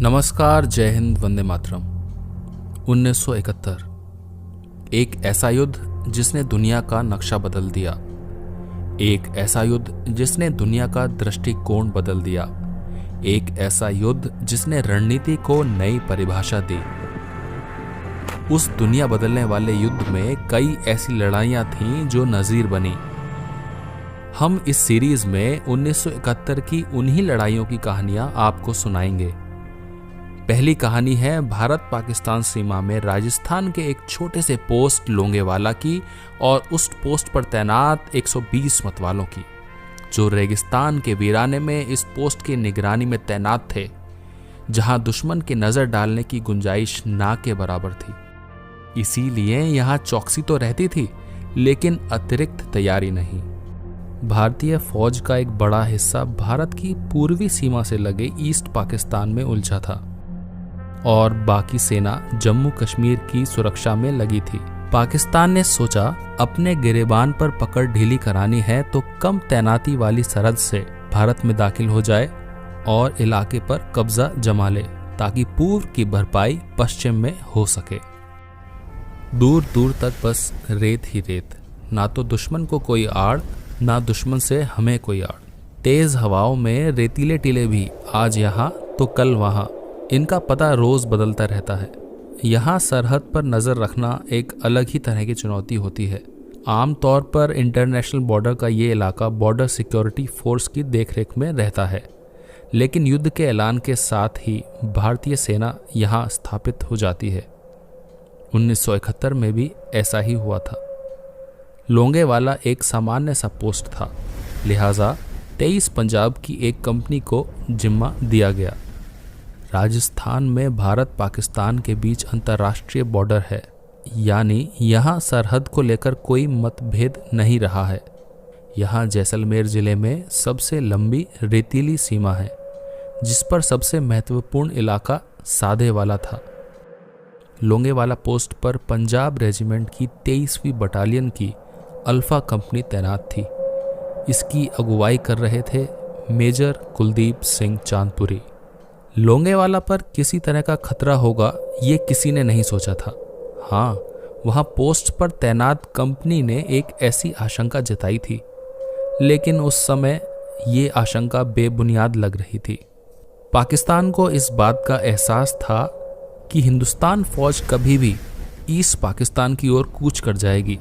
नमस्कार, जय हिंद, वंदे मातरम। 1971 एक ऐसा युद्ध जिसने दुनिया का नक्शा बदल दिया, एक ऐसा युद्ध जिसने दुनिया का दृष्टिकोण बदल दिया, एक ऐसा युद्ध जिसने रणनीति को नई परिभाषा दी. उस दुनिया बदलने वाले युद्ध में कई ऐसी लड़ाइयाँ थीं जो नज़ीर बनी. हम इस सीरीज में 1971 की उन्हीं लड़ाइयों की कहानियाँ आपको सुनाएंगे. पहली कहानी है भारत पाकिस्तान सीमा में राजस्थान के एक छोटे से पोस्ट लोंगेवाला की और उस पोस्ट पर तैनात 120 मतवालों की, जो रेगिस्तान के वीराने में इस पोस्ट की निगरानी में तैनात थे, जहां दुश्मन के नज़र डालने की गुंजाइश ना के बराबर थी. इसीलिए यहाँ चौकसी तो रहती थी, लेकिन अतिरिक्त तैयारी नहीं. भारतीय फौज का एक बड़ा हिस्सा भारत की पूर्वी सीमा से लगे ईस्ट पाकिस्तान में उलझा था और बाकी सेना जम्मू कश्मीर की सुरक्षा में लगी थी. पाकिस्तान ने सोचा अपने गिरेबान पर पकड़ ढीली करानी है तो कम तैनाती वाली सरहद से भारत में दाखिल हो जाए और इलाके पर कब्जा जमा ले, ताकि पूर्व की भरपाई पश्चिम में हो सके. दूर दूर तक बस रेत ही रेत, ना तो दुश्मन को कोई आड़, ना दुश्मन से हमें कोई आड़. तेज हवाओं में रेतीले टीले भी आज यहाँ तो कल वहाँ, इनका पता रोज़ बदलता रहता है. यहाँ सरहद पर नज़र रखना एक अलग ही तरह की चुनौती होती है. आम तौर पर इंटरनेशनल बॉर्डर का ये इलाका बॉर्डर सिक्योरिटी फोर्स की देखरेख में रहता है, लेकिन युद्ध के ऐलान के साथ ही भारतीय सेना यहाँ स्थापित हो जाती है. 1971 में भी ऐसा ही हुआ था. लोंगेवाला एक सामान्य सा पोस्ट था, लिहाजा 23 पंजाब की एक कंपनी को जिम्मा दिया गया. राजस्थान में भारत पाकिस्तान के बीच अंतर्राष्ट्रीय बॉर्डर है, यानी यहाँ सरहद को लेकर कोई मतभेद नहीं रहा है. यहाँ जैसलमेर ज़िले में सबसे लंबी रेतीली सीमा है, जिस पर सबसे महत्वपूर्ण इलाका साधे वाला था. लोंगेवाला पोस्ट पर पंजाब रेजिमेंट की 23वीं बटालियन की अल्फ़ा कंपनी तैनात थी. इसकी अगुवाई कर रहे थे मेजर कुलदीप सिंह चांदपुरी. लोंगेवाला पर किसी तरह का खतरा होगा ये किसी ने नहीं सोचा था. हाँ, वहाँ पोस्ट पर तैनात कंपनी ने एक ऐसी आशंका जताई थी, लेकिन उस समय ये आशंका बेबुनियाद लग रही थी. पाकिस्तान को इस बात का एहसास था कि हिंदुस्तान फौज कभी भी ईस्ट पाकिस्तान की ओर कूच कर जाएगी,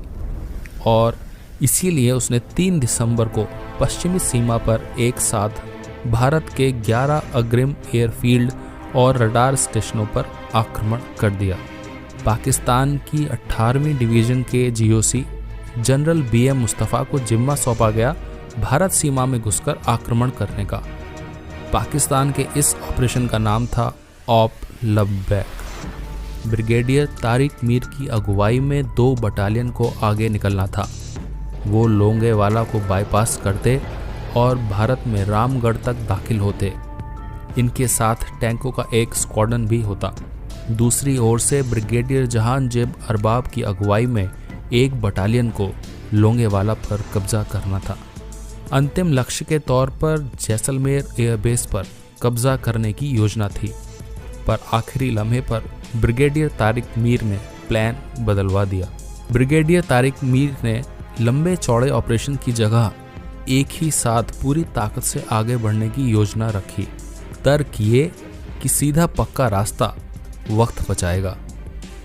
और इसीलिए उसने 3 दिसंबर को पश्चिमी सीमा पर एक साथ भारत के 11 अग्रिम एयरफील्ड और रडार स्टेशनों पर आक्रमण कर दिया. पाकिस्तान की 18वीं डिवीज़न के जीओसी जनरल BM मुस्तफ़ा को जिम्मा सौंपा गया भारत सीमा में घुसकर आक्रमण करने का. पाकिस्तान के इस ऑपरेशन का नाम था ऑप लबैक. ब्रिगेडियर तारिक मीर की अगुवाई में 2 बटालियन को आगे निकलना था. वो लोंगेवाला को बाईपास करते और भारत में रामगढ़ तक दाखिल होते. इनके साथ टैंकों का एक स्क्वाड्रन भी होता. दूसरी ओर से ब्रिगेडियर जहांजेब अरबाब की अगुवाई में एक बटालियन को लोंगेवाला पर कब्जा करना था. अंतिम लक्ष्य के तौर पर जैसलमेर एयरबेस पर कब्जा करने की योजना थी, पर आखिरी लम्हे पर ब्रिगेडियर तारिक मीर ने प्लान बदलवा दिया. ब्रिगेडियर तारिक मीर ने लंबे चौड़े ऑपरेशन की जगह एक ही साथ पूरी ताकत से आगे बढ़ने की योजना रखी. तर्क ये कि सीधा पक्का रास्ता वक्त बचाएगा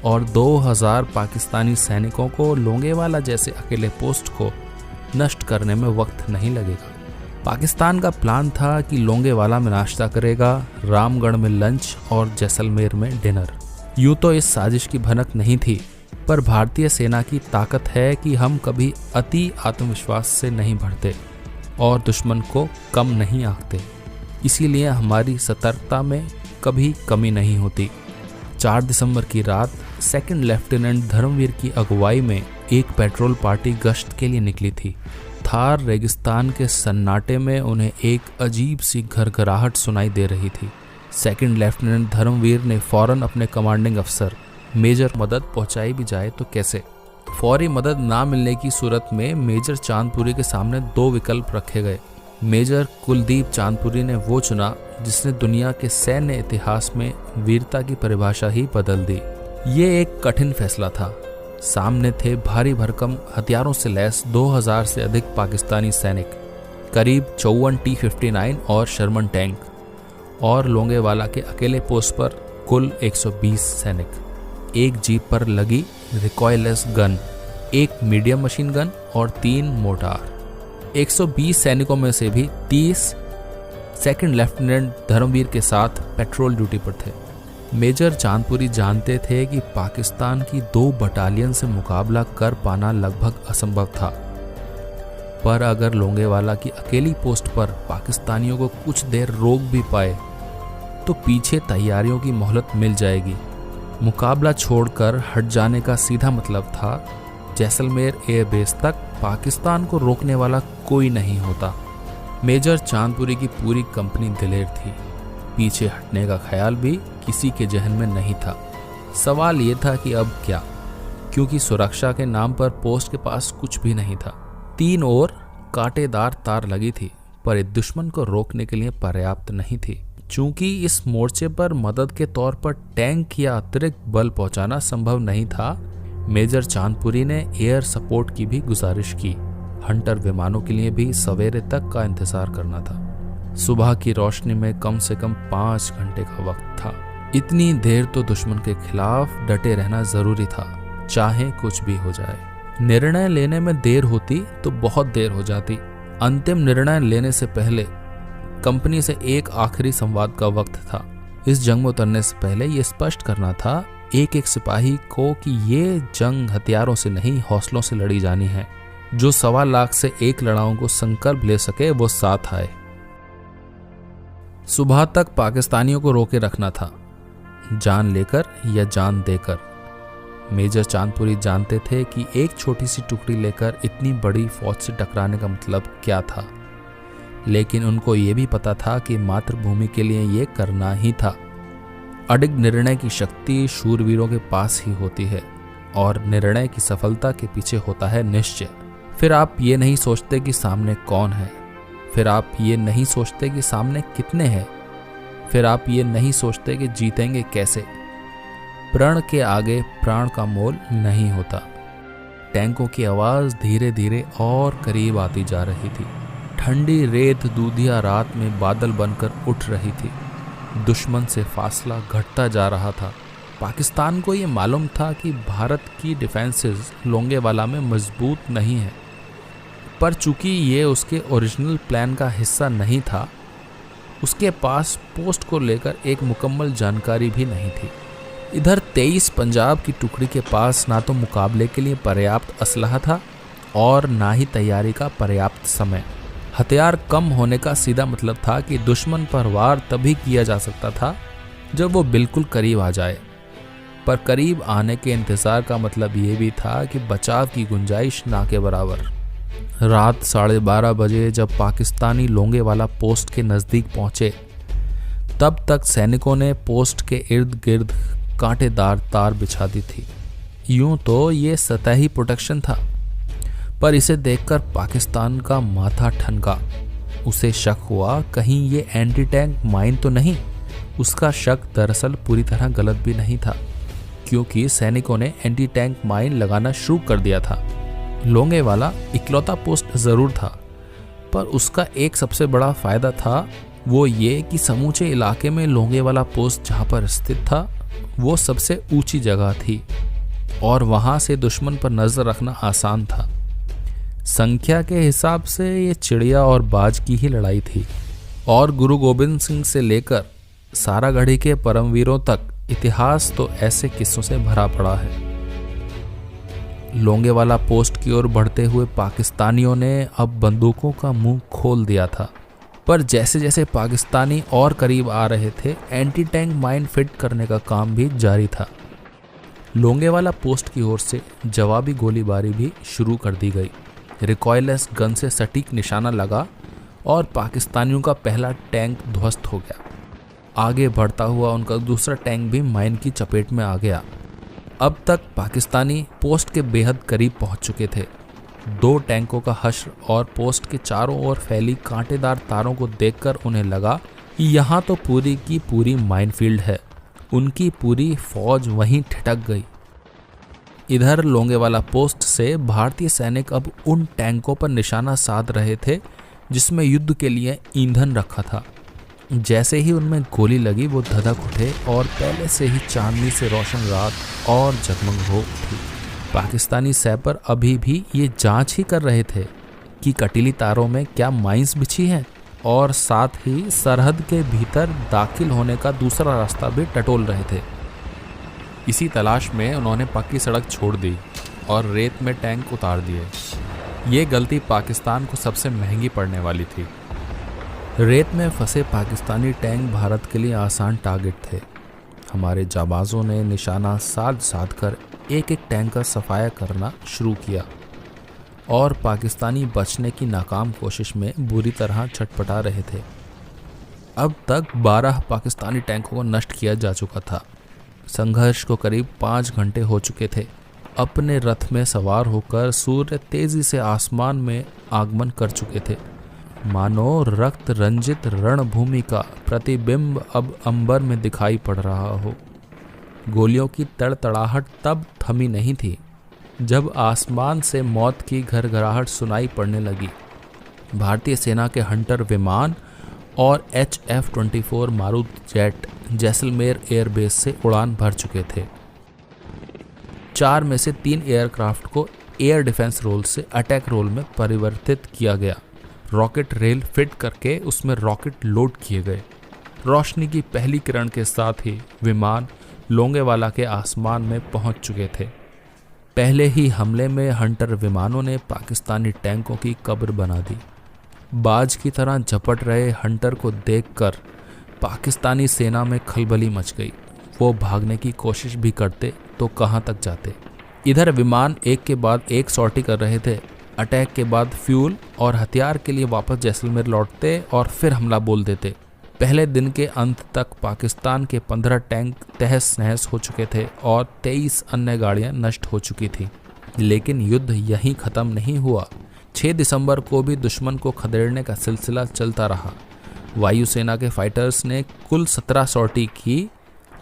और 2000 पाकिस्तानी सैनिकों को लोंगेवाला जैसे अकेले पोस्ट को नष्ट करने में वक्त नहीं लगेगा. पाकिस्तान का प्लान था कि लोंगेवाला में नाश्ता करेगा, रामगढ़ में लंच और जैसलमेर में डिनर. यूँ तो इस साजिश की भनक नहीं थी, पर भारतीय सेना की ताकत है कि हम कभी अति आत्मविश्वास से नहीं बढ़ते और दुश्मन को कम नहीं आंकते. इसीलिए हमारी सतर्कता में कभी कमी नहीं होती। 4 दिसंबर की रात सेकंड लेफ्टिनेंट धर्मवीर की अगुवाई में एक पेट्रोल पार्टी गश्त के लिए निकली थी। थार रेगिस्तान के सन्नाटे में उन्हें एक अजीब सी घरघराहट सुनाई दे रही थी। सेकंड लेफ्टिनेंट धर्मवीर ने फौरन अपने कमांडिंग अफसर मेजर मदद पहुंचाई भी जाए तो कैसे। फौरी मदद ना मिलने की सूरत में मेजर चांदपुरी के सामने 2 विकल्प रखे गए। मेजर कुलदीप चांदपुरी ने वो चुना जिसने दुनिया के सैन्य इतिहास में वीरता की परिभाषा ही बदल दी। ये एक कठिन फैसला था। सामने थे भारी भरकम हथियारों से लैस 2000 से अधिक पाकिस्तानी सैनिक, करीब 54 T-59 और शर्मन टैंक, और लोंगेवाला के अकेले पोस्ट पर कुल 120 सैनिक। एक जीप पर लगी रिकॉयलेस गन, एक मीडियम मशीन गन और 3 मोर्टार। 120 सैनिकों में से भी 30 सेकंड लेफ्टिनेंट धर्मवीर के साथ पेट्रोल ड्यूटी पर थे। मेजर चांदपुरी जानते थे कि पाकिस्तान की 2 बटालियन से मुकाबला कर पाना लगभग असंभव था, पर अगर लोंगेवाला की अकेली पोस्ट पर पाकिस्तानियों को कुछ देर रोक भी पाए तो पीछे तैयारियों की मोहलत मिल जाएगी। मुकाबला छोड़कर हट जाने का सीधा मतलब था जैसलमेर एयरबेस तक पाकिस्तान को रोकने वाला कोई नहीं होता। मेजर चांदपुरी की पूरी कंपनी दिलेर थी। पीछे हटने का ख्याल भी किसी के जहन में नहीं था। सवाल ये था कि अब क्या, क्योंकि सुरक्षा के नाम पर पोस्ट के पास कुछ भी नहीं था। 3 ओर कांटेदार तार लगी थी, पर ये दुश्मन को रोकने के लिए पर्याप्त नहीं थी। चूंकि इस मोर्चे पर मदद के तौर पर टैंक या अतिरिक्त बल पहुंचाना संभव नहीं था, मेजर चांदपुरी ने एयर सपोर्ट की भी गुजारिश की। हंटर विमानों के लिए भी सवेरे तक का इंतजार करना था। सुबह की रोशनी में कम से कम 5 घंटे का वक्त था। इतनी देर तो दुश्मन के खिलाफ डटे रहना जरूरी था, चाहे कुछ भी हो जाए। निर्णय लेने में देर होती तो बहुत देर हो जाती। अंतिम निर्णय लेने से पहले कंपनी से एक आखिरी संवाद का वक्त था। इस जंग में उतरने से पहले यह स्पष्ट करना था एक एक सिपाही को कि ये जंग हथियारों से नहीं, हौसलों से लड़ी जानी है। जो 1.25 लाख से 1 लड़ाकों को संकल्प ले सके वो साथ आए। सुबह तक पाकिस्तानियों को रोके रखना था, जान लेकर या जान देकर। मेजर चांदपुरी जानते थे कि एक छोटी सी टुकड़ी लेकर इतनी बड़ी फौज से टकराने का मतलब क्या था, लेकिन उनको ये भी पता था कि मातृभूमि के लिए ये करना ही था। अडिग निर्णय की शक्ति शूरवीरों के पास ही होती है, और निर्णय की सफलता के पीछे होता है निश्चय। फिर आप ये नहीं सोचते कि सामने कौन है, फिर आप ये नहीं सोचते कि सामने कितने हैं, फिर आप ये नहीं सोचते कि जीतेंगे कैसे। प्रण के आगे प्राण का मोल नहीं होता। टैंकों की आवाज धीरे धीरे और करीब आती जा रही थी। ठंडी रेत दूधिया रात में बादल बनकर उठ रही थी। दुश्मन से फासला घटता जा रहा था। पाकिस्तान को ये मालूम था कि भारत की डिफेंसेस लोंगेवाला में मजबूत नहीं है, पर चूंकि ये उसके ओरिजिनल प्लान का हिस्सा नहीं था, उसके पास पोस्ट को लेकर एक मुकम्मल जानकारी भी नहीं थी। इधर 23 पंजाब की टुकड़ी के पास ना तो मुकाबले के लिए पर्याप्त असलहा था और ना ही तैयारी का पर्याप्त समय। हथियार कम होने का सीधा मतलब था कि दुश्मन पर वार तभी किया जा सकता था जब वो बिल्कुल करीब आ जाए, पर करीब आने के इंतजार का मतलब ये भी था कि बचाव की गुंजाइश ना के बराबर। रात 12:30 बजे जब पाकिस्तानी लोंगेवाला पोस्ट के नज़दीक पहुंचे, तब तक सैनिकों ने पोस्ट के इर्द गिर्द कांटेदार तार बिछा दी थी। यूं तो ये सतही प्रोटेक्शन था, पर इसे देखकर पाकिस्तान का माथा ठनका। उसे शक हुआ कहीं ये एंटी टैंक माइन तो नहीं। उसका शक दरअसल पूरी तरह गलत भी नहीं था, क्योंकि सैनिकों ने एंटी टैंक माइन लगाना शुरू कर दिया था। लोंगेवाला इकलौता पोस्ट जरूर था, पर उसका एक सबसे बड़ा फायदा था, वो ये कि समूचे इलाके में लोंगेवाला पोस्ट जहाँ पर स्थित था वो सबसे ऊंची जगह थी और वहाँ से दुश्मन पर नजर रखना आसान था। संख्या के हिसाब से ये चिड़िया और बाज की ही लड़ाई थी, और गुरु गोबिंद सिंह से लेकर सारागढ़ी के परमवीरों तक इतिहास तो ऐसे किस्सों से भरा पड़ा है। लोंगेवाला पोस्ट की ओर बढ़ते हुए पाकिस्तानियों ने अब बंदूकों का मुंह खोल दिया था, पर जैसे जैसे पाकिस्तानी और करीब आ रहे थे, एंटी टैंक माइन फिट करने का काम भी जारी था। लोंगेवाला पोस्ट की ओर से जवाबी गोलीबारी भी शुरू कर दी गई। रिकॉयलेस गन से सटीक निशाना लगा और पाकिस्तानियों का पहला टैंक ध्वस्त हो गया। आगे बढ़ता हुआ उनका दूसरा टैंक भी माइन की चपेट में आ गया। अब तक पाकिस्तानी पोस्ट के बेहद करीब पहुंच चुके थे। 2 टैंकों का हश्र और पोस्ट के चारों ओर फैली कांटेदार तारों को देखकर उन्हें लगा कि यहाँ तो पूरी की पूरी माइनफील्ड है। उनकी पूरी फौज वहीं ठिठक गई। इधर लोंगेवाला पोस्ट से भारतीय सैनिक अब उन टैंकों पर निशाना साध रहे थे जिसमें युद्ध के लिए ईंधन रखा था। जैसे ही उनमें गोली लगी वो धधक उठे और पहले से ही चांदनी से रोशन रात और जगमग हो उठी। पाकिस्तानी सैपर अभी भी ये जांच ही कर रहे थे कि कटीली तारों में क्या माइंस बिछी हैं और साथ ही सरहद के भीतर दाखिल होने का दूसरा रास्ता भी टटोल रहे थे। इसी तलाश में उन्होंने पक्की सड़क छोड़ दी और रेत में टैंक उतार दिए। ये गलती पाकिस्तान को सबसे महंगी पड़ने वाली थी। रेत में फंसे पाकिस्तानी टैंक भारत के लिए आसान टारगेट थे। हमारे जाबाजों ने निशाना साध कर एक एक टैंक का सफाया करना शुरू किया और पाकिस्तानी बचने की नाकाम कोशिश में बुरी तरह छटपटा रहे थे। अब तक 12 पाकिस्तानी टैंकों को नष्ट किया जा चुका था। संघर्ष को करीब 5 घंटे हो चुके थे। अपने रथ में सवार होकर सूर्य तेजी से आसमान में आगमन कर चुके थे। मानो रक्त रंजित रणभूमि का प्रतिबिंब अब अंबर में दिखाई पड़ रहा हो। गोलियों की तड़तड़ाहट तब थमी नहीं थी जब आसमान से मौत की घरघराहट सुनाई पड़ने लगी। भारतीय सेना के हंटर विमान और HF-24 मारुत जेट जैसलमेर एयरबेस से उड़ान भर चुके थे। 4 में से 3 एयरक्राफ्ट को एयर डिफेंस रोल से अटैक रोल में परिवर्तित किया गया। रॉकेट रेल फिट करके उसमें रॉकेट लोड किए गए। रोशनी की पहली किरण के साथ ही विमान लोंगेवाला के आसमान में पहुंच चुके थे। पहले ही हमले में हंटर विमानों ने पाकिस्तानी टैंकों की कब्र बना दी। बाज की तरह झपट रहे हंटर को देखकर पाकिस्तानी सेना में खलबली मच गई। वो भागने की कोशिश भी करते तो कहां तक जाते। इधर विमान एक के बाद एक सॉर्टी कर रहे थे। अटैक के बाद फ्यूल और हथियार के लिए वापस जैसलमेर लौटते और फिर हमला बोल देते। पहले दिन के अंत तक पाकिस्तान के 15 टैंक तहस नहस हो चुके थे और 23 अन्य गाड़ियां नष्ट हो चुकी थी। लेकिन युद्ध यहीं ख़त्म नहीं हुआ। 6 दिसंबर को भी दुश्मन को खदेड़ने का सिलसिला चलता रहा। वायुसेना के फाइटर्स ने कुल 17 सॉर्टी की।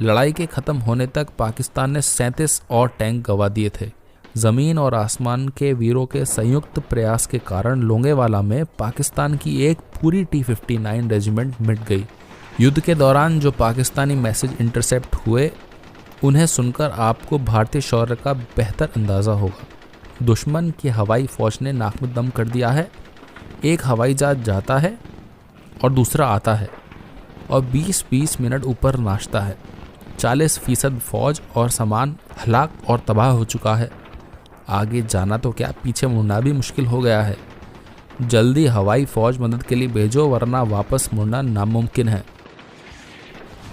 लड़ाई के ख़त्म होने तक पाकिस्तान ने 37 और टैंक गंवा दिए थे। ज़मीन और आसमान के वीरों के संयुक्त प्रयास के कारण लोंगेवाला में पाकिस्तान की एक पूरी T-59 रेजिमेंट मिट गई। युद्ध के दौरान जो पाकिस्तानी मैसेज इंटरसेप्ट हुए उन्हें सुनकर आपको भारतीय शौर्य का बेहतर अंदाज़ा होगा। दुश्मन की हवाई फौज ने नाक में दम कर दिया है। एक हवाई जहाज जाता है और दूसरा आता है और 20-20 मिनट ऊपर नाचता है। 40% फौज और सामान हलाक और तबाह हो चुका है। आगे जाना तो क्या, पीछे मुड़ना भी मुश्किल हो गया है। जल्दी हवाई फौज मदद के लिए भेजो वरना वापस मुड़ना नामुमकिन है।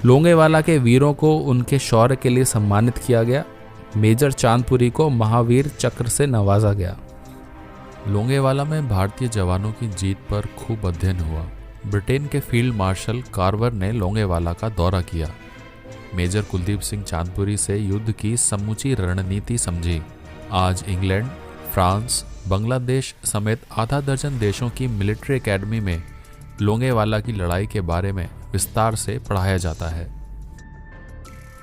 लोंगेवाला के वीरों को उनके शौर्य के लिए सम्मानित किया गया। मेजर चांदपुरी को महावीर चक्र से नवाजा गया। लोंगेवाला में भारतीय जवानों की जीत पर खूब अध्ययन हुआ। ब्रिटेन के फील्ड मार्शल कार्वर ने लोंगेवाला का दौरा किया। मेजर कुलदीप सिंह चांदपुरी से युद्ध की समूची रणनीति समझी। आज इंग्लैंड, फ्रांस, बांग्लादेश समेत आधा दर्जन देशों की मिलिट्री एकेडमी में लोंगेवाला की लड़ाई के बारे में विस्तार से पढ़ाया जाता है।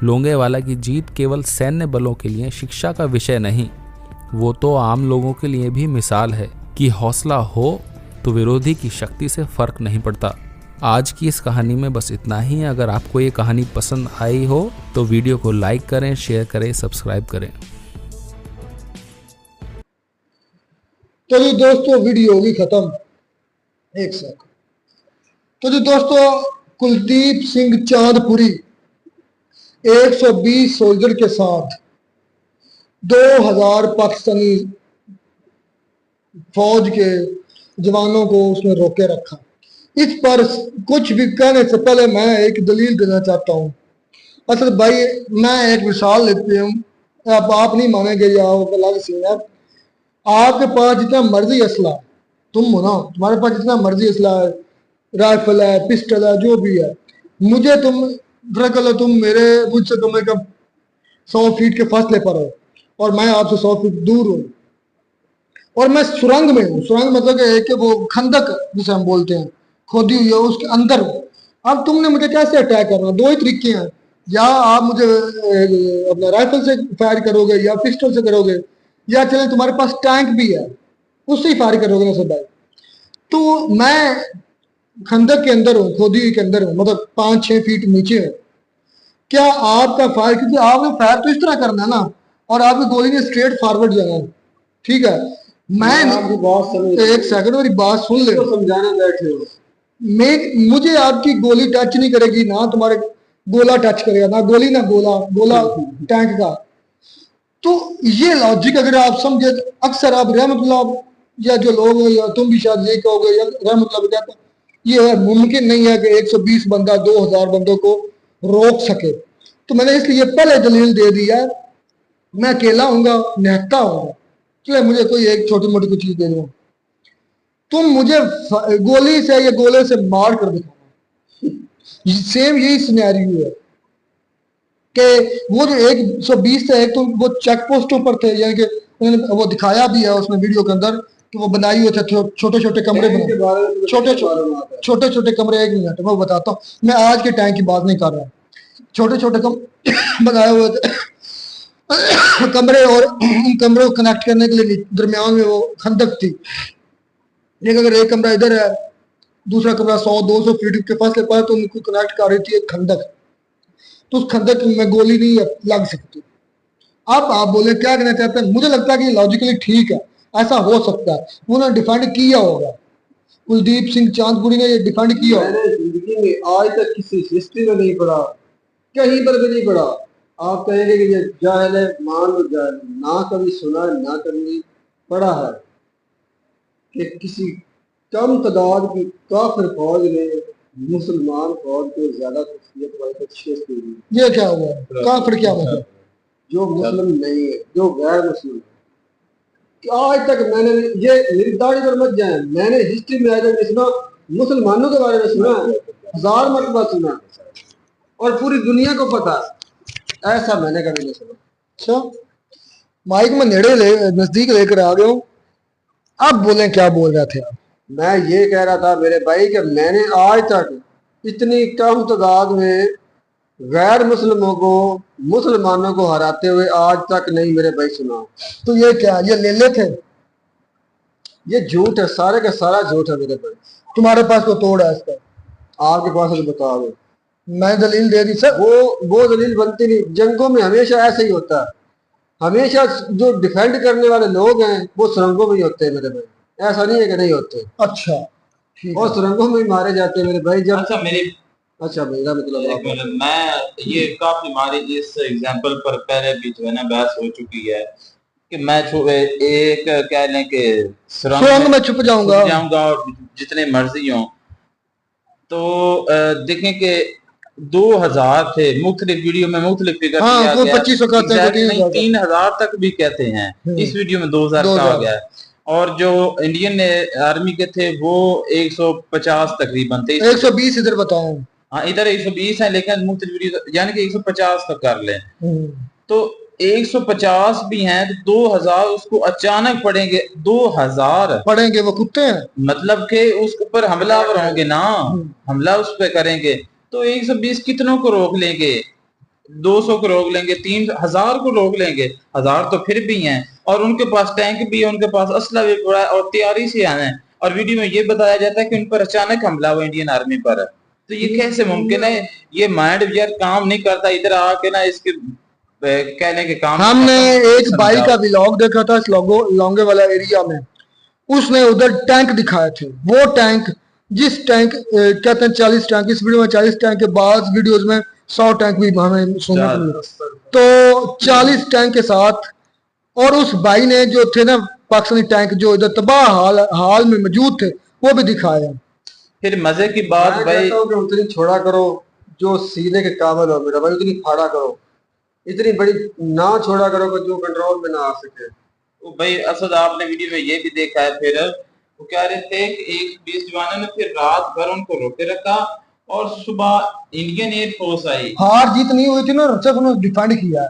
लोंगेवाला की जीत केवल सैन्य बलों के लिए शिक्षा का विषय नहीं, वो तो आम लोगों के लिए भी मिसाल है कि हौसला हो तो विरोधी की शक्ति से फर्क नहीं पड़ता। आज की इस कहानी में बस इतना ही है। अगर आपको ये कहानी पसंद आई हो तो वीडियो को लाइक करें, शेयर करें, सब्सक्राइब करें। तो जी दोस्तों वीडियो होगी खत्म। एक सेकंड। तो जी दोस्तों कुलदीप सिंह चांदपुरी 120 सोल्जर के साथ 2000 पाकिस्तानी फौज के जवानों को उसने रोके रखा। इस पर कुछ भी कहने से पहले मैं एक दलील देना चाहता हूँ। असल भाई मैं एक मिसाल लेती हूँ, अब आप नहीं मानेंगे या अलग सीन है। आपके पास जितना मर्जी असला है, तुम हो ना, तुम्हारे पास जितना मर्जी असला है, राइफल है, पिस्टल है, जो भी है, मुझे तुम फर्क लो, तुम मुझसे कम से कम 100 फीट के फासले पर हो और मैं आपसे 100 फीट दूर हूँ और मैं सुरंग में हूँ। सुरंग मतलब कि एक वो खंदक जिसे हम बोलते हैं, खोदी हुई है, उसके अंदर हूँ। अब तुमने मुझे कैसे अटैक करना? दो ही तरीके हैं, या आप मुझे अपना राइफल से फायर करोगे या पिस्टल से करोगे, या चले तुम्हारे पास टैंक भी है उससे ही फायर करोगे ना सब भाई। तो मैं खंदक के अंदर हूँ, खोदी हुई के अंदर हूँ, मतलब 5-6 फीट नीचे हूँ। क्या आपका फायर, क्योंकि आपने फायर तो इस तरह करना है ना, और आपकी गोली ने स्ट्रेट फॉरवर्ड जाना है, ठीक है। मैं आपकी बात समझ, एक सेकंड मेरी बात सुन ले, समझाने बैठे हो। मुझे आपकी गोली टच नहीं करेगी ना, तुम्हारे गोला टच करेगा ना, गोली ना गोला, गोला टैंक का। तो ये लॉजिक अगर आप समझे, अक्सर आप रहमतुल्लाह या जो लोग हैं, या तुम भी शायद ये कहोगे या रहमतुल्लाह भी कहते हैं, ये मुमकिन नहीं है कि 120 बंदा 2000 बंदों को रोक सके। तो मैंने इसलिए पहले दलील दे दिया, मैं अकेला हूँगा, निहत्ता हूँगा, चले मुझे कोई एक छोटी मोटी कोई चीज दे दो, तुम मुझे गोली से या गोले से मार कर दिखाना। सेम यही सिनेरियो है कि वो जो 120 से एक, तो वो चेक पोस्टों पर थे, यानी कि उन्होंने वो दिखाया भी है उसमें वीडियो के अंदर कि वो बनाई हुए थे, छोटे छोटे कमरे बने, छोटे छोटे कमरे। 1 मिनट मैं बताता हूँ, मैं आज के टाइम की बात नहीं कर रहा, छोटे छोटे बनाए हुए थे कमरे, और उन कमरों को कनेक्ट करने के लिए दरमियान में वो खंदक थी। लेकिन अगर एक कमरा इधर है, दूसरा कमरा 100-200 फीट के फासले पर, तो उनको कनेक्ट कर रही थी एक खंदक, तो उस खंदक में गोली नहीं लग सकती। अब आप बोले क्या कहना चाहते हैं? मुझे लगता है कि लॉजिकली ठीक है, ऐसा हो सकता है, उन्होंने डिफेंड किया होगा, कुलदीप सिंह चांदपुरी ने ये डिफेंड किया होगा। मैंने जिंदगी में आज तक किसी हिस्ट्री में नहीं पढ़ा, कहीं पर भी नहीं पढ़ा। आप कहेंगे कि ये जाहिल है, मान लो जाहिल, ना कभी सुना ना कभी पढ़ा है कि किसी कम तादाद की काफिर फौज ने मुसलमान फौज को ज्यादा तस्वीर वाली शिकस्त दी। ये क्या हुआ? काफिर क्या मतलब? जो मुस्लिम नहीं है, जो गैर मुस्लिम है। आज तक मैंने, ये मेरी दाढ़ी पर मत जाए, मैंने हिस्ट्री में आज तक नहीं सुना, मुसलमानों के बारे में सुना, 1000 मरतबा सुना, और पूरी दुनिया को पता, ऐसा मैंने कभी नहीं सुना। अच्छा, माइक में नजदीक लेकर आ गए हो, अब बोले क्या बोल रहे थे आप? मैं ये कह रहा था मेरे भाई कि मैंने आज तक इतनी कम तादाद में गैर मुस्लिमों को मुसलमानों को हराते हुए आज तक नहीं मेरे भाई सुना। तो ये क्या, ये ले थे? ये झूठ है, सारे का सारा झूठ है मेरे भाई। तुम्हारे पास तो तोड़ है इसका? आपके पास तो बता दो। मैं दलील दे दी सर। वो दलील बनती नहीं। जंगों में हमेशा ऐसे ही होता है, हमेशा जो डिफेंड करने वाले लोग हैं वो सुरंगों में ही होते हैं मेरे भाई, ऐसा नहीं है कि नहीं होते। अच्छा, ठीक और सुरंगों में ही मारे जाते हैं मेरे भाई। जब अच्छा मेरा मतलब मैं ये काफी हमारी इस एग्जांपल पर पहले भी जो है ना बहस हो चुकी है कि मैं एक कह लें कि सुरंग में छुप जाऊंगा और जितने मर्जी हो। तो देखें कि 2000 थे, मुख्तलिफ वीडियो में मुख्तलिफ फिगर हाँ, 2500 कहते हैं, 3000 तक भी कहते हैं, इस वीडियो में 2000 कहा गया है। और जो इंडियन आर्मी के थे वो 150 तकरीबन थे। 120 इधर बताओ। हाँ, इधर 120 है, लेकिन मुख्तलिफ वीडियो यानी कि 150 का कर लें तो 150 भी हैं, तो 2000 उसको अचानक पड़ेंगे। 2000 पड़ेंगे, वो कुत्ते हैं, मतलब के उसके ऊपर हमलावर होंगे ना, हमला उस पर करेंगे। तो 120 कितनों को रोक लेंगे? 200 को रोक लेंगे, 3000 को रोक लेंगे। 1000 तो फिर भी हैं, और उनके पास टैंक भी है, उनके पास असला भी पड़ा है, और तैयारी से आना है। और वीडियो में ये बताया जाता है कि उन पर अचानक हमला हुआ इंडियन आर्मी पर। तो ये कैसे मुमकिन है? ये माइंड यार काम नहीं करता। इधर आके ना इसके कहने के काम। हमने एक भाई का व्लॉग देखा था इस लौंगे वाला एरिया में, उसने उधर टैंक दिखाए थे। वो टैंक, जिस टैंक कहते हैं 40 टैंक, इस वीडियो में 40 टैंक के बाद वीडियोस में 100 टैंक भी हमें सुनने को मिले। तो 40 टैंक के साथ, और उस भाई ने जो थे ना पाकिस्तानी टैंक जो इधर तबाह हाल में मौजूद थे वो भी दिखाए हैं। फिर मजे की बात मैं भाई, कहता हूँ कि उतनी छोड़ा करो जो सीने के काबिल हो मेरा भाई, उतनी फाड़ा करो, इतनी बड़ी ना छोड़ा करो कि जो कंट्रोल में ना आ सके। तो भाई असद आपने वीडियो में ये भी देखा है, फिर वो कह रहे थे कि एक 20 जवानों ने फिर रात भर उनको रोके रखा और सुबह इंडियन एयरफोर्स आई। हार जीत नहीं हुई थी ना, सिर्फ उन्होंने डिफेंड किया है।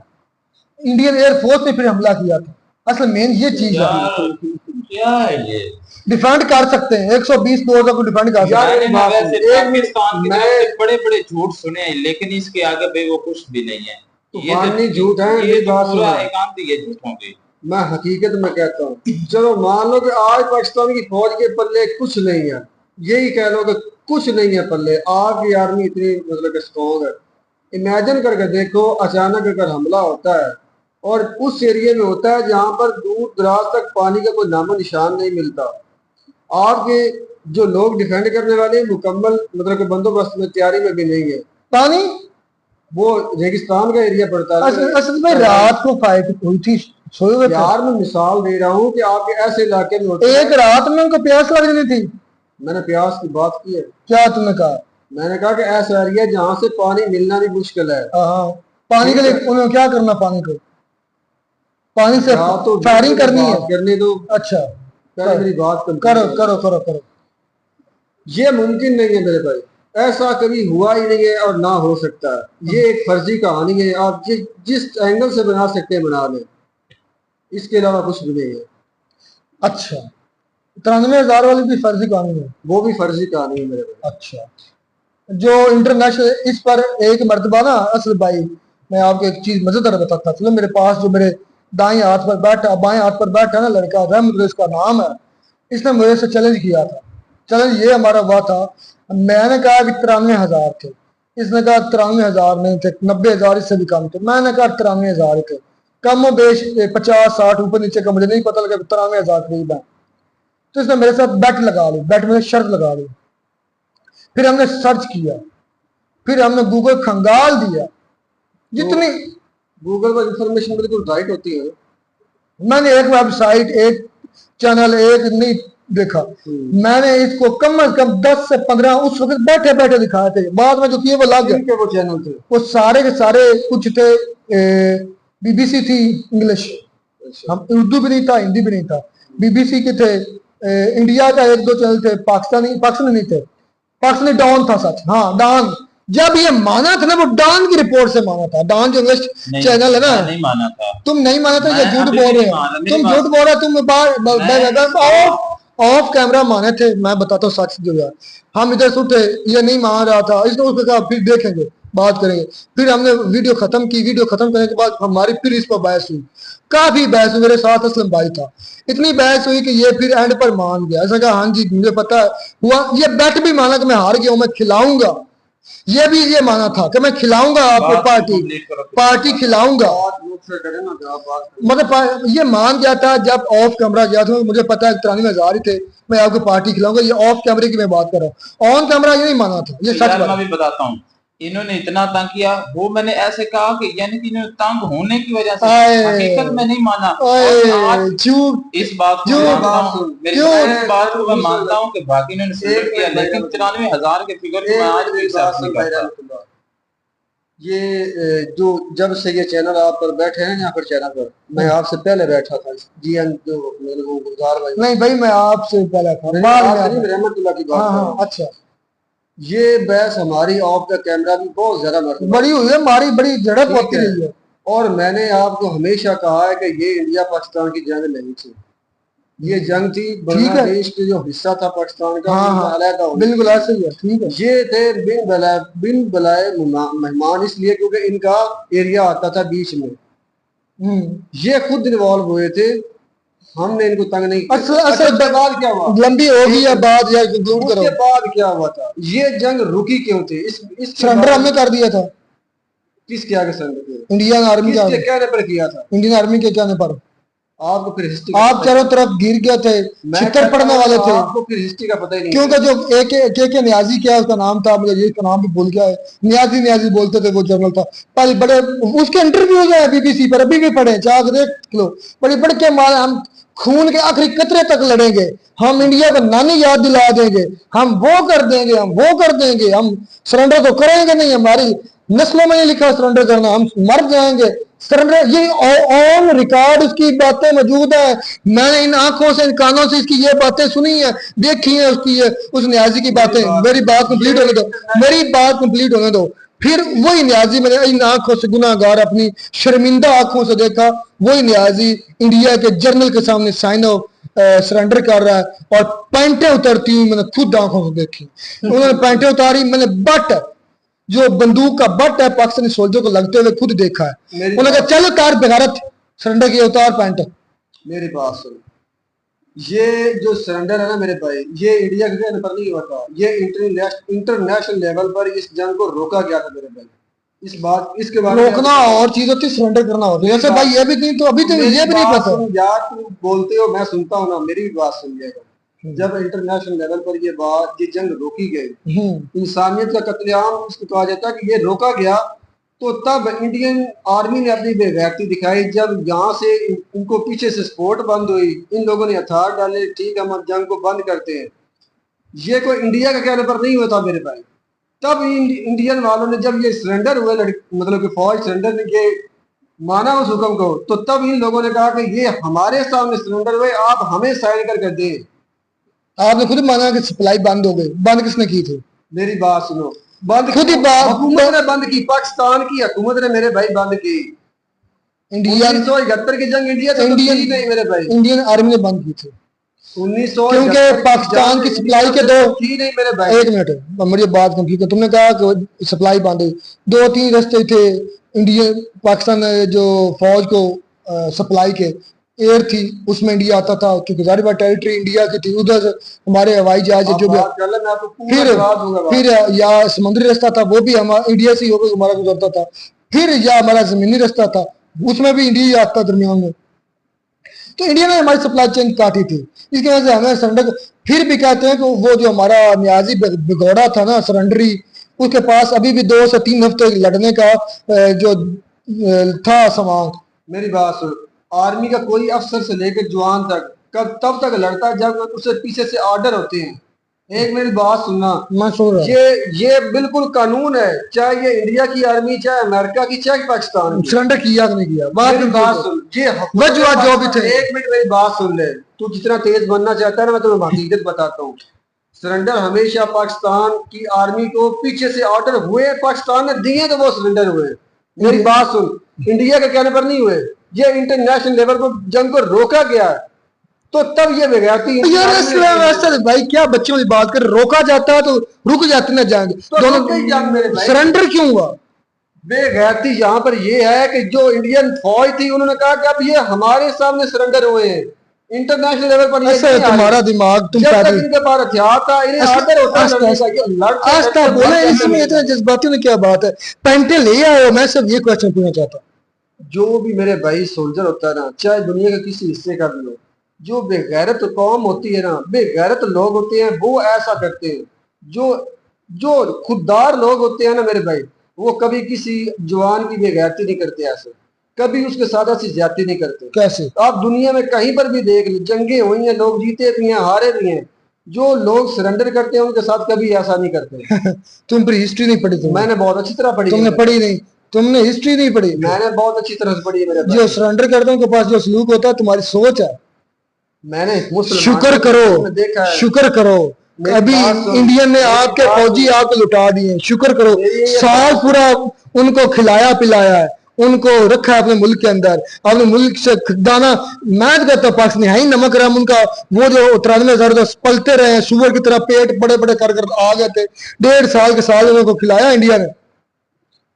इंडियन एयरफोर्स ने फिर हमला किया था। असल मेन ये चीज है, यार क्या है ये? डिफेंड कर सकते हैं 120 200 को डिफेंड कर सकते यार, हैं। मैंने ना वैसे पाकिस्तान की मैं- तरफ से बड़े बड़े झूठ सुने हैं, लेकिन इसके आगे भाई वो कुछ भी नहीं है। तूफानी झूठ है, ये मेरी तो बात पूरा सुनो। एकांत ही है झूठों की। मैं हकीकत में कहता हूँ, चलो मान लो कि आज पाकिस्तान की फौज के पल्ले कुछ नहीं है, यही कह लो कि कुछ नहीं है पल्ले, आपकी आर्मी इतनी मतलब स्ट्रॉन्ग है। इमेजिन करके देखो, अचानक अगर हमला होता है और उस एरिया में होता है जहाँ पर दूर दराज तक पानी का कोई नामो निशान नहीं मिलता, आपके जो लोग डिफेंड करने वाले हैं मुकम्मल मतलब कि बंदोबस्त में तैयारी में भी नहीं है, पानी वो रेगिस्तान का एरिया पड़ता है। असल में रात को फाइट हुई थी, सोए हुए थे। यार मैं मिसाल दे रहा हूँ कि आपके ऐसे इलाके में होते एक रात में उनको प्यास लग रही थी। मैंने प्यास की बात की है, क्या तुमने कहा? मैंने कहा कि ऐसा एरिया जहाँ से पानी मिलना भी मुश्किल है। हाँ, पानी के लिए उन्हें क्या करना? पानी को पानी से या तो फायरिंग करनी है। बात करने दो, अच्छा पहले मेरी बात complete करो करो। करो करो करो। ये मुमकिन नहीं है मेरे भाई, ऐसा कभी हुआ ही नहीं है और ना हो सकता है। ये एक फर्जी कहानी है, आप जिस एंगल से बना सकते हैं बना लें, इसके अलावा कुछ भी नहीं है। अच्छा, 93,000 वाली भी फर्जी कहानी है। वो भी फर्जी कहानी है मेरे भाई। अच्छा, जो इंटरनेशनल इस पर एक मर्तबा ना, असल भाई मैं आपको एक चीज मजेदार बताता चलो। मेरे पास जो मेरे दाएं हाथ पर बैठा, बाएं हाथ पर बैठा ना लड़का, रहमत इसका नाम है, इसने मुझे से चैलेंज किया था। चैलेंज ये हमारा हुआ था, मैंने कहा कि 93,000 थे, इसने कहा 93,000 नहीं थे, 90,000 इससे भी कम थे। मैंने कहा 93,000 थे, कम बेश 50-60 ऊपर नीचे का मुझे नहीं पता लगा, 93,000 करीब है। तो इसने मेरे साथ बेट लगा ली, बेट में शर्त लगा ली। फिर हमने सर्च किया, फिर हमने गूगल खंगाल दिया, जितनी गूगल पर इंफॉर्मेशन बिल्कुल राइट होती है। मैंने एक वेबसाइट, एक चैनल, एक नहीं देखा। मैंने इसको कम से कम 10 से 15 उस वक्त बैठे बैठे दिखाए थे। बाद में जो किए वो लग गए। वो चैनल थे, वो सारे के सारे, कुछ थे बीबीसी थी इंग्लिश, हम उर्दू भी नहीं था, हिंदी भी नहीं था, बीबीसी के थे। इंडिया का एक दो चैनल थे, पाकिस्तानी नहीं थे, पाकिस्तानी डॉन था सच, हाँ डॉन। जब ये माना था ना, वो डॉन की रिपोर्ट से माना था। डॉन जो इंग्लिश चैनल है ना, नहीं माना था। तुम नहीं माना था, ये मैं झूठ अभी बोल भी रहे माना, हो, मेरी तुम बात- झूठ बोल रहे हो। तुम ऑफ कैमरा माने थे, मैं बताता हूँ सच जो यार। हम इधर से उठे, ये नहीं मान रहा था, इसने उसको कहा फिर देखेंगे, बात करेंगे। फिर हमने वीडियो खत्म की, वीडियो खत्म करने के बाद हमारी फिर इस पर बहस हुई, काफी बहस हुई। मेरे साथ असलम भाई था, इतनी बहस हुई कि ये फिर एंड पर मान गया। ऐसा कहा हाँ जी मुझे पता है हुआ, ये बेट भी माना कि मैं हार गया हूँ, मैं खिलाऊंगा। ये भी ये माना था कि मैं खिलाऊंगा आपको, बात पार्टी complete करो। पार्टी खिलाऊंगा। बात मुझ से करें ना तो आप बात करें। मतलब ये मान गया था। जब ऑफ कैमरा गया था, मुझे पता है 93,000 ही थे, मैं आपको पार्टी खिलाऊंगा। ये ऑफ कैमरे की मैं बात कर रहा हूँ, ऑन कैमरा ये नहीं माना था, ये सच यार बात मैं है। भी बताता हूँ, इन्होंने इतना तंग किया, वो मैंने ऐसे कहा कि यानी कि इन्होंने तंग होने की वजह से, आए। हकीकत में नहीं माना। ओए, और आज झूठ। इस बात को क्यों? मैं मानता हूँ, मेरी क्यों? इस बात को मैं मानता हूँ कि बाकी इन्होंने सपोर्ट किया, लेकिन 93,000 के फिगर को मैं आज भी एक्सेप्ट नहीं करता। ये जो जब से ये चैनल आप पर बैठे हैं यहाँ पर चैनल पर, मैं आपसे पहले बैठा था जी जो मतलब वो गुलजार भाई, नहीं भाई मैं आपसे पहले था, नहीं, बाद में आप नहीं, आया। रहमतुल्लाह की बात हाँ कर रहा हूँ। हाँ अच्छा, ये बहस हमारी ऑफ द कैमरा भी बहुत ज्यादा मरतबा, बड़ी हुई है, हमारी बड़ी झड़प ठीक होती है। रही है। और मैंने आपको हमेशा कहा है कि ये इंडिया पाकिस्तान की जंग नहीं थी, ये जंग थी बांग्लादेश के जो हिस्सा था पाकिस्तान का, हाँ उनका हाँ अलहदा होना। बिल्कुल ऐसे ही है, ठीक है। ये थे बिन बुलाए मेहमान, इसलिए क्योंकि इनका एरिया आता था बीच में, ये खुद इन्वॉल्व हुए थे, हमने इनको तंग नहीं किया। असल अच्छा, उसके बाद क्या हुआ? लंबी होगी या बात, या कंक्लूड करो। उसके बाद क्या हुआ था? ये जंग रुकी क्यों थी? इस सरेंडर हमने कर दिया था, किसके आगे सरेंडर किया? इंडियन आर्मी किसके का, कहने पर किया था? इंडियन आर्मी के कहने पर। आपको फिर हिस्ट्री आप चारों तरफ गिर गए थे, छितर पड़ने वाले थे, आपको फिर हिस्ट्री का पता ही नहीं। क्योंकि जो के न्याजी क्या उसका नाम था, मुझे ये उसका नाम भी भूल गया है, न्याजी बोलते थे, वो जर्नल था पहले, बड़े उसके इंटरव्यूज है बीबीसी पर, अभी भी पढ़े, जाकर देख लो, बड़े बड़े के मारे हम खून के आखिरी कतरे तक लड़ेंगे, हम इंडिया को नानी याद दिला देंगे, हम वो कर देंगे, हम वो कर देंगे, हम सरेंडर तो करेंगे नहीं, हमारी नस्लों में नहीं लिखा सरेंडर करना, हम मर जाएंगे सरेंडर। ये ऑन रिकॉर्ड उसकी बातें मौजूद है, मैंने इन आंखों से इन कानों से इसकी ये बातें सुनी है, देखी है उसकी ये उस न्याजी की बातें। मेरी बात कंप्लीट होने दो, मेरी बात कंप्लीट होने दो। फिर वही न्याजी मैंने इन आंखों से गुनाहगार अपनी शर्मिंदा आंखों से देखा, वही न्याजी इंडिया के जर्नल के सामने साइन ऑफ सरेंडर कर रहा है और पैंटें उतरती हुई मैंने खुद आंखों से देखी। उन्होंने पैंटें उतारी, मैंने बट जो बंदूक का बट है पाकिस्तानी सोल्जर को लगते हुए खुद देखा है। उन्होंने कहा चलो उतार बेगारत, सरेंडर की उतार पैंट। मेरी बात सुन, ये जो सरेंडर है ना मेरे भाई, ये इंडिया के कहने पर नहीं हुआ था, ये इंटरनेशनल लेवल पर इस जंग को रोका गया था मेरे भाई। इस बात इसके बारे में रोकना और चीज होती, सरेंडर करना होती है। जैसे भाई ये भी नहीं तो अभी तो ये भी नहीं पता यार, तुम बोलते हो मैं सुनता हूँ ना, मेरी भी बात सुन जाएगा। जब इंटरनेशनल लेवल पर ये जंग रोकी गई, इंसानियत का कत्लेआम इसको कहा जाता है कि ये रोका गया, तो तब इंडियन आर्मी ने अपनी बेगैरती दिखाई। जब यहाँ से इनको पीछे से सपोर्ट बंद हुई, इन लोगों ने हथियार डाले, ठीक है हम जंग को बंद करते हैं, ये कोई इंडिया का कहने पर नहीं हुआ था मेरे भाई। तब इंडियन वालों ने जब ये सरेंडर हुए, मतलब कि फौज सरेंडर ने ये माना उस हुक्म को, तो तब इन लोगों ने कहा कि ये हमारे सामने सरेंडर हुए, आप हमें साइन कर दें। आपने खुद माना कि सप्लाई बंद हो गई, बंद किसने की थी? मेरी बात सुनो, बंद खुद ही हुकूमत ने बंद की, पाकिस्तान की हुकूमत ने मेरे भाई बंद की। इंडिया 1971 की जंग इंडिया तो इंडियन की नहीं मेरे भाई, इंडियन आर्मी ने बंद की थी 1971 क्योंकि पाकिस्तान की सप्लाई के दो की नहीं मेरे भाई। एक मिनट मेरी बात कंप्लीट कर। तुमने कहा कि सप्लाई बंद हुई, 2-3 रास्ते थे इंडियन पाकिस्तान जो फौज को सप्लाई के। एयर थी, उसमें इंडिया आता था क्योंकि जारी बात टेरिटरी इंडिया की थी, उधर हमारे हवाई जहाज जो भी, फिर या समुद्री रास्ता था वो भी हमारा इंडिया से होकर हमारा गुजरता था, फिर या हमारा जमीनी रास्ता था उसमें भी इंडिया आता दरमियान में। तो इंडिया ने हमारी सप्लाई चेन काटी थी, इसकी वजह से हमें सरेंडर। फिर भी कहते हैं कि वो जो हमारा न्याजी भिगोड़ा था ना सरेंडरी, उसके पास अभी भी 2 से 3 हफ्ते लड़ने का जो था सामान। मेरी बात सुन, आर्मी का कोई अफसर से लेकर जवान तक कब तब तक लड़ता है जब उसे पीछे से ऑर्डर होते हैं। एक मेरी बात सुनना, मैं सुन रहा, ये बिल्कुल कानून है, चाहे ये इंडिया की आर्मी, चाहे अमेरिका की, चाहे पाकिस्तान की। सरेंडर किया कि नहीं किया, मेरी बात सुन, ये वजह जो भी थे। एक मिनट मेरी बात सुन ले, तू जितना तेज बनना चाहता है ना, मैं तुम्हें हकीकत बताता हूँ। सरेंडर हमेशा पाकिस्तान की आर्मी को पीछे से ऑर्डर हुए, पाकिस्तान ने दिए तो वो सरेंडर हुए। मेरी बात सुन, इंडिया के कहने पर नहीं हुए, ये इंटरनेशनल लेवल पर जंग को रोका गया है, तो तब ये बेगैरती यार भाई क्या बच्चों की बात कर, रोका जाता है तो रुक जाते ना जाएंगे तो दोनों। सरेंडर क्यों हुआ? बेगैरती यहाँ पर ये है कि जो इंडियन फौज थी उन्होंने कहा कि अब ये हमारे सामने सरेंडर हुए हैं। इंटरनेशनल लेवल पर ऐसा तुम्हारा दिमाग, तुम इनके पास हथियार था, इन्हें आर्डर होता है। आस्था बोले, इसमें इतने जज्बाती में क्या बात है? पैंटे ले आए, मैं सब ये क्वेश्चन पूछना चाहता हूँ। जो भी मेरे भाई सोल्जर होता है ना, चाहे दुनिया के किसी हिस्से का भी हो, जो बेगैरत कौम होती है ना, बेगैरत लोग होते हैं, वो ऐसा करते हैं। जो खुददार लोग होते हैं ना मेरे भाई, वो कभी किसी जवान की बेगैरती नहीं करते, ऐसे कभी उसके साथ ऐसी ज्यादती नहीं करते। कैसे? आप दुनिया में कहीं पर भी देख लो, जंगे हुई हैं, लोग जीते भी हैं, हारे भी हैं, जो लोग सरेंडर करते हैं उनके साथ कभी ऐसा नहीं करते। तुम पर हिस्ट्री नहीं पढ़ी? मैंने बहुत अच्छी तरह पढ़ी। तुमने पढ़ी नहीं? तुमने हिस्ट्री नहीं पढ़ी? मैंने बहुत अच्छी तरह से पढ़ी है मेरे। जो सरेंडर करते हैं उनके पास जो सलूक होता है, तुम्हारी सोच है। मैंने शुक्र करो, देखा है, शुक्र करो, अभी इंडियन ने आपके फौजी आपको लुटा दिए, शुक्र करो। साल पूरा उनको खिलाया पिलाया है, उनको रखा है अपने मुल्क के अंदर, अपने मुल्क से दाना। मैं तो कहता हूँ पाकिस्तान ही नमक रहा उनका, वो जो 93,000 पलते रहे सुअर की तरह, पेट बड़े बड़े कर आ गए थे, 1.5 साल के साल उनको खिलाया इंडिया ने।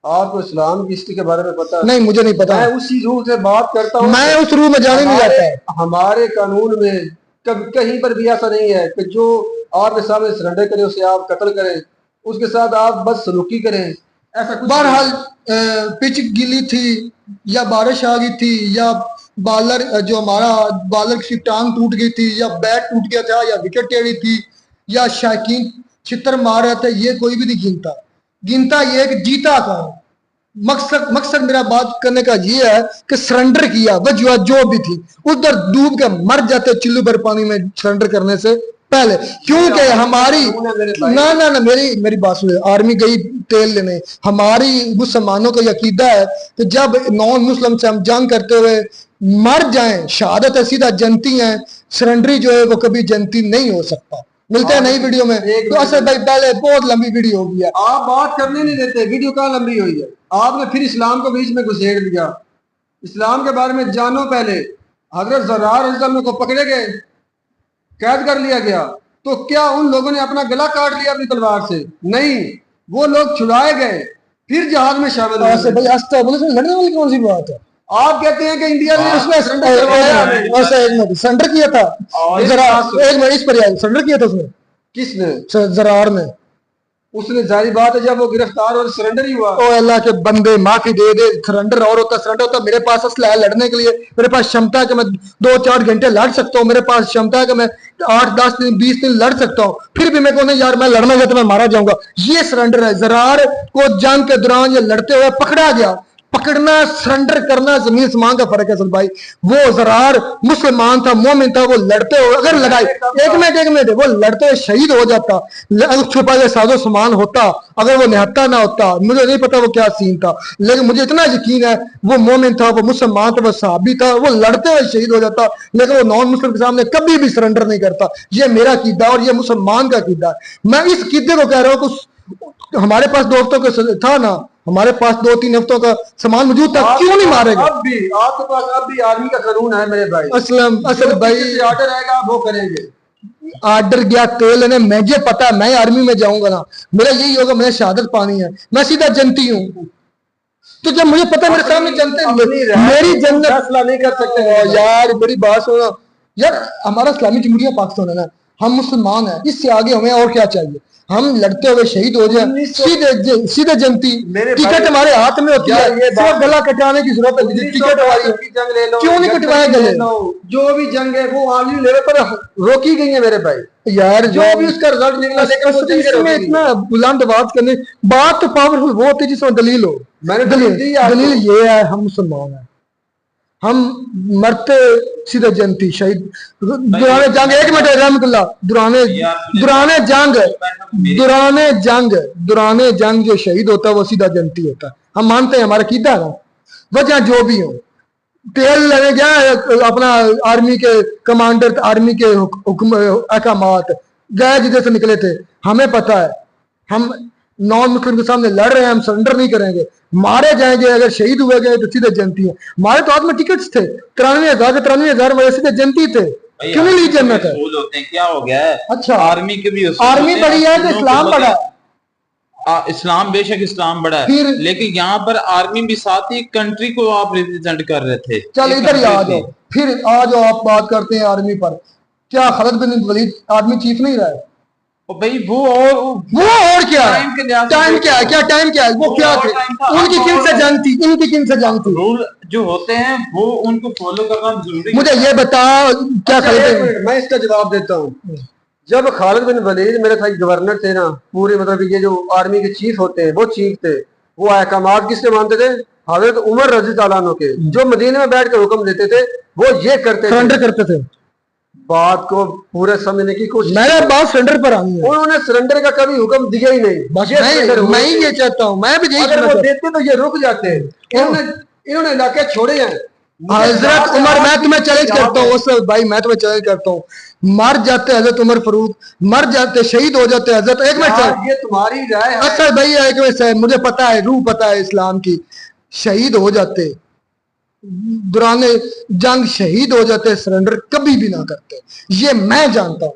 आपको इस्लाम की हिस्ट्री के बारे में पता? नहीं, मुझे नहीं पता। मैं उसी रूह से बात करता हूँ, मैं उस रूह में जाने नहीं जाता। हमारे कानून में कहीं पर भी ऐसा नहीं है कि जो आपके सामने सरेंडर करे उसे आप कत्ल करें, उसके साथ आप बस सलूकी करें, ऐसा कुछ। बहरहाल पिच गिली थी या बारिश आ गई थी या बॉलर जो हमारा बॉलर की टांग टूट गई थी या बैट टूट गया था या विकेट टेढ़ी थी या शायकीन छितर मार रहे थे, ये कोई भी नहीं गिनता। गिनता ये कि जीता कौन, मकसद मेरा बात करने का ये है कि सरेंडर किया वजह जो भी थी, उधर डूब के मर जाते चिल्लू भर पानी में सरेंडर करने से पहले, क्योंकि हमारी ना मेरी बात सुनिए, आर्मी गई तेल लेने, हमारी मुसलमानों का अकीदा है कि जब नॉन मुस्लिम से हम जंग करते हुए मर जाएं, शहादत है सीधा जनती है, सरेंडरी जो है वो कभी जनती नहीं हो सकता। मिलते हैं नई वीडियो में। तो असद भाई पहले बहुत लंबी वीडियो हो गया, आप बात करने नहीं देते, वीडियो कहाँ लंबी हुई है, आपने फिर इस्लाम को बीच में घुसेड़ दिया। इस्लाम के बारे में जानो पहले। हजरत ज़रार को पकड़े गए, कैद कर लिया गया, तो क्या उन लोगों ने अपना गला काट लिया अपनी तलवार से? नहीं, वो लोग छुड़ाए गए, फिर जहाज में शामिल हुए। असद भाई लड़ने वाली कौन सी बात है? आप कहते हैं कि इंडिया ने उसने सरेंडर किया था, जरा एक मिनट इस पर सरेंडर किया था उसने, किसने? ज़रार ने। उसने जारी बात है जब वो गिरफ्तार और सरेंडर ही हुआ। ओ अल्लाह के बंदे माफी दे दे, सरेंडर और होता, सरेंडर होता। मेरे पास असला है लड़ने के लिए, मेरे पास क्षमता है कि मैं 2-4 घंटे लड़ सकता हूँ, मेरे पास क्षमता है कि मैं 8-10 दिन 20 दिन लड़ सकता हूँ, फिर भी मैं कहूँ यार मैं लड़ना गया तो मैं मारा जाऊंगा। ये सरेंडर है। ज़रार को जंग के दौरान ये लड़ते हुए पकड़ा गया। पकड़ना सरेंडर करना जमीन आसमान का फर्क है भाई। वो ज़रार मुसलमान था, मोमिन था, वो लड़ते हो अगर लड़ाई एक मिनट वो लड़ते हुए शहीद हो जाता, छुपा हुआ साजो सामान होता, अगर वो निहत्ता ना होता, मुझे नहीं पता वो क्या सीन था, लेकिन मुझे इतना यकीन है वो मोमिन था, वो मुसलमान था, वो सहाबी था, वो लड़ते हुए शहीद हो जाता, लेकिन वो नॉन मुस्लिम के सामने कभी भी सरेंडर नहीं करता। ये मेरा कीदा और ये मुसलमान का कीदा है। मैं इस कीदे को कह रहा हूँ कि हमारे पास 2 हफ्तों का था ना, हमारे पास 2-3 हफ्तों का सामान मौजूद था, क्यों नहीं मारेगा? अब भी आपके पास अब भी आर्मी का कानून है मेरे भाई। असल भाई ऑर्डर आएगा वो करेंगे। आर्डर गया तेल लेने, मुझे पता है मैं आर्मी में जाऊंगा ना, मेरा यही होगा, मैंने शहादत पानी है, मैं सीधा जनती हूँ। तो जब मुझे पता है मेरे सामने जनते मेरी जन्नत फैसला नहीं कर सकते यार, मेरी बात सुनो यार, हमारा इस्लामी जमहूरिया पाकिस्तान है ना, हम मुसलमान हैं, इससे आगे हमें और क्या चाहिए? हम लड़ते हुए शहीद हो जाए, सीधे जनती। टिकट हमारे हाथ में होती है, सिर्फ गला कटाने की जरूरत है। टिकट हमारी जंग ले लो, क्यों नहीं कटवाए गले? जो भी जंग है वो आर्मी लेवल पर रोकी गई है मेरे भाई। यार जो भी उसका रिजल्ट निकला, लेकिन इसमें इतना बुलंद बात करने, बात तो पावरफुल वो होती है जिसमें दलील हो। मैंने दलील ये है, हम मुसलमान हैं, हम मरते सीधे जनती शहीद दुराने जंग। एक मिनट रहमतुल्लाह, दुराने जंग जो शहीद होता है वो सीधा जनती होता है। हम मानते हैं, हमारा कीदा है ना, वजह जो भी हो। तेल लेने गया अपना आर्मी के कमांडर, आर्मी के हुक्म अहकामात गए जिधर से निकले थे, हमें पता है हम नॉन मुस्लिम के सामने लड़ रहे हैं, हम सरेंडर नहीं करेंगे, मारे जाएंगे, अगर शहीद हुए गए तो सीधे जनती है। हमारे तो हाथ में टिकट्स थे 93,000 वाले सीधे जनती थे, क्यों नहीं ली जन्नत है? होते हैं, क्या हो गया है? अच्छा आर्मी के भी आर्मी बड़ी है तो इस्लाम बड़ा है। इस्लाम बेशक इस्लाम बड़ा है, फिर लेकिन यहाँ पर आर्मी भी साथ ही कंट्री को आप रिप्रेजेंट कर रहे थे। चल इधर ही आ जाओ, फिर आ जाओ, आप बात करते हैं आर्मी पर। क्या खालिद बिन वलीद आर्मी चीफ नहीं रहा है? भाई वो और क्या टाइम क्या है? क्या टाइम क्या है? वो क्या थे? उनकी किन से जंग थी, इनकी किन से जंग थी? रूल जो होते हैं वो उनको फॉलो करना जरूरी है। मुझे ये बता क्या खालिद, मैं इसका जवाब देता हूँ। जब खालिद बिन वलीद मेरे साथ गवर्नर थे ना, पूरे मतलब ये जो आर्मी के चीफ होते हैं वो चीफ थे, वो अहकामात किससे मानते थे? हजरत उमर रज़ी अल्लाह अन्हु के, जो मदीने में बैठ कर हुक्म देते थे, वो ये करते सरेंडर करते थे। बात को पूरे समझने की कोशिश, मेरा बात सरेंडर पर आई है। उन्होंने सरेंडर का कभी हुक्म दिया ही नहीं। बस मैं ही ये चाहता हूँ, मैं भी अगर वो देते तो ये रुक जाते हैं। इन्होंने इलाके छोड़े हैं। हजरत उमर, मैं तुम्हें चैलेंज करता हूँ भाई, मैं तुम्हें चैलेंज करता हूँ, मर जाते हजरत उमर फारूक, मर जाते शहीद हो जाते हजरत, एक मिनट ये तुम्हारी राय है। अच्छा भाई एक मिनट, मुझे पता है, रूह पता है इस्लाम की, शहीद हो जाते दौरान जंग, शहीद हो जाते, सरेंडर कभी भी ना करते, ये मैं जानता हूं।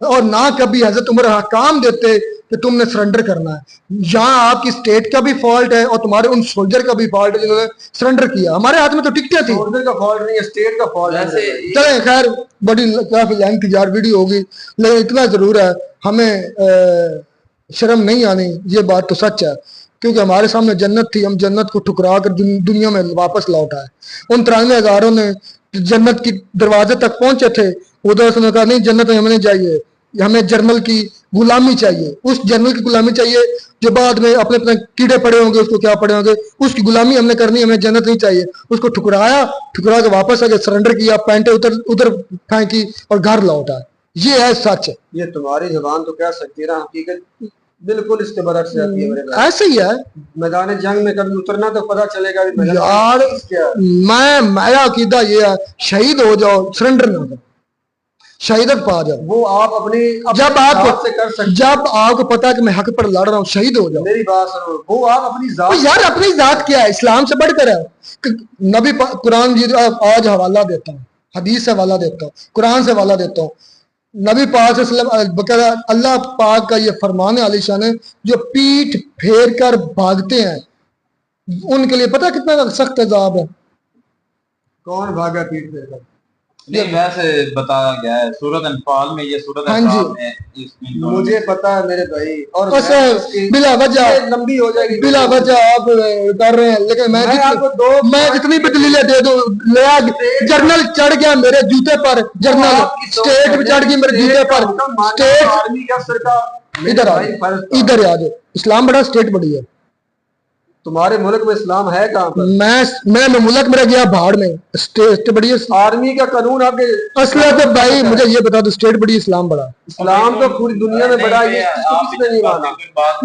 और ना कभी हजरत उमर हकाम देते कि तुमने सरेंडर करना है। यहाँ आपकी स्टेट का भी फॉल्ट है और तुम्हारे उन सोल्जर का भी फॉल्ट है जिन्होंने सरेंडर किया। हमारे हाथ में तो टिकटें थी। सोल्जर का फॉल्ट नहीं है, स्टेट का फॉल्ट है। चले खैर, बड़ी काफी लेंथ यार वीडियो होगी, लेकिन इतना जरूर है, हमें शर्म नहीं आनी, ये बात तो सच है, क्योंकि हमारे सामने जन्नत थी, हम जन्नत को ठुकरा कर दुनिया में वापस लौट आए। उन 93,000 ने जन्नत की दरवाजे तक पहुंचे थे, उधर से कहा नहीं जन्नत में हमें नहीं चाहिए, हमें जर्मल की गुलामी चाहिए, उस जनरल की गुलामी चाहिए जो बाद में अपने अपने कीड़े पड़े होंगे, उसको क्या पड़े होंगे, उसकी गुलामी हमने करनी, हमें जन्नत नहीं चाहिए। उसको ठुकरा के वापस आके सरेंडर किया, पैंटे उधर फेंकी और घर लौटा। ये है सच। ये तुम्हारी जुबान तो कह सकती है ना, हकीकत बिल्कुल इसके बरक्स रहती है मेरे भाई। ऐसे ही है। मैदान जंग में कभी उतरना तो पता चलेगा भी यार मेरा अकीदा ये है, शहीद हो जाओ, सरेंडर ना करो, शहीदत पा जाओ। वो आप अपनी जब जात से कर सकते, जब आपको पता है कि मैं हक पर लड़ रहा हूँ, शहीद हो जाओ। मेरी बात सुनो, वो आप अपनी जात, यार अपनी जात क्या है, इस्लाम से बढ़कर है। नबी कुरान जी आज हवाला देता हूँ, हदीस से हवाला देता हूँ, कुरान से हवाला देता हूँ। नबी पाक अल्लाह पाक का ये फरमान है आलीशान है, जो पीठ फेर कर भागते हैं उनके लिए पता कितना सख्त अजाब है। कौन भागा पीठ फेर कर? नहीं वैसे बताया गया है सूरत अनफाल में, ये सूरत हाँ अनफाल में इसमें मुझे पता है मेरे भाई, और बिला वजह लंबी हो जाएगी, बिला वजह आप कर रहे हैं। लेकिन मैं जितनी भी दलीलें दे दूं, जर्नल चढ़ गया मेरे जूते पर, जर्नल स्टेट पे चढ़ गई मेरे जूते पर, स्टेट आर्मी का सरकार इधर आ जाओ। इस्लाम बड़ा, स्टेट बड़ी है। तुम्हारे मुल्क में इस्लाम है कहाँ पर? मैं मुल्क मेरा गया भाड़ में, स्टेट बड़ी है। आर्मी का कानून आपके असला तो भाई मुझे ये बता दो, स्टेट बड़ी, इस्लाम बड़ा। इस्लाम तो पूरी दुनिया में बड़ा है, किसने नहीं माना?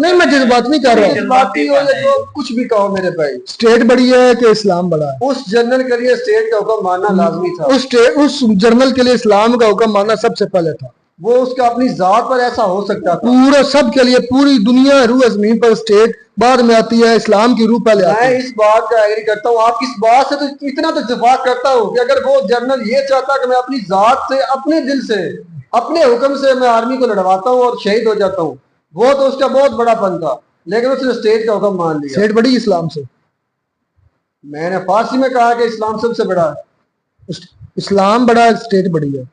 नहीं मैं जिस बात नहीं कर रहा हूँ, बात ही हो या तो कुछ भी कहो मेरे भाई, स्टेट बड़ी है कि इस्लाम बड़ा है। उस जनरल के लिए स्टेट का हुक्म मानना लाजमी था। उस जनरल के लिए इस्लाम का हुक्म मानना सबसे पहले था। वो उसका अपनी जात पर ऐसा हो सकता था। पूरा सब के लिए, पूरी दुनिया रूह जमीन पर स्टेट बाद में आती है, इस्लाम की रूह पहले आती है। मैं इस बात का एग्री करता हूँ, आप इस बात से तो इतना तो इत्तेफाक करता हूँ कि अगर वो जनरल ये चाहता कि मैं अपनी जात से, अपने दिल से, अपने हुक्म से मैं आर्मी को लड़वाता हूँ और शहीद हो जाता हूँ, वो तो उसका बहुत बड़ा पन था। लेकिन उसने स्टेट का हुक्म मान लिया। स्टेट बड़ी इस्लाम से। मैंने फारसी में कहा कि इस्लाम सबसे बड़ा है। इस्लाम बड़ा है, स्टेट बड़ी है।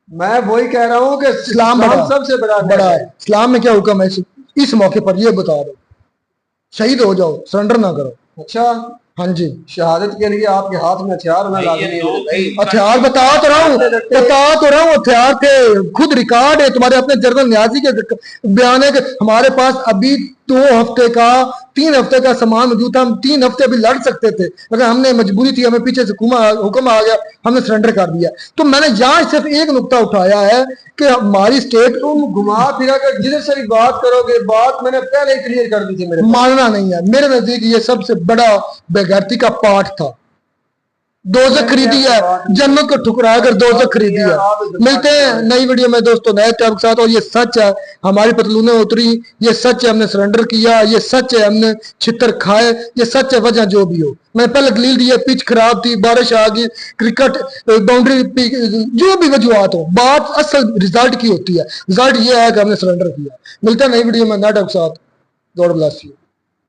मैं वही कह रहा हूँ कि इस्लाम सबसे बड़ा है। इस्लाम में क्या हुक्म है इस मौके पर ये बता दो। शहीद हो जाओ, सरेंडर ना करो। अच्छा हाँ जी, शहादत के लिए आपके हाथ में हथियार होना लाजमी है। हथियार बता तो रहा हूँ हथियार थे, खुद रिकॉर्ड है तुम्हारे अपने जनरल न्याजी के बयान है कि हमारे पास अभी 3 हफ्ते का सामान मौजूद था, हम 3 हफ्ते भी लड़ सकते थे, अगर हमने मजबूरी थी, हमें पीछे से हुक्म आ गया, हमने सरेंडर कर दिया। तो मैंने यहाँ सिर्फ एक नुक्ता उठाया है कि हमारी स्टेट, तुम घुमा फिरा कर जिधर से भी बात करोगे, बात मैंने पहले ही क्लियर कर दी थी। मेरे मानना नहीं है, मेरे नजदीक ये सबसे बड़ा बेगैरती का पार्ट था। दोज़ख खरीदी है, जन्नत को ठुकरा कर दोज़ख खरीदी है। मिलते हैं नई वीडियो में दोस्तों, नए टॉपिक के साथ। और ये सच है, हमारी पतलूनें उतरी, ये सच है हमने सरेंडर किया, ये सच है हमने छितर खाए, ये सच है। वजह जो भी हो, मैंने पहले दलील दी है, पिच खराब थी, बारिश आ गई, क्रिकेट बाउंड्री, जो भी वजूहत हो, बात असल रिजल्ट की होती है। रिजल्ट ये है कि हमने सरेंडर किया। मिलते हैं नई वीडियो में नए टॉपिक के साथ। God bless you.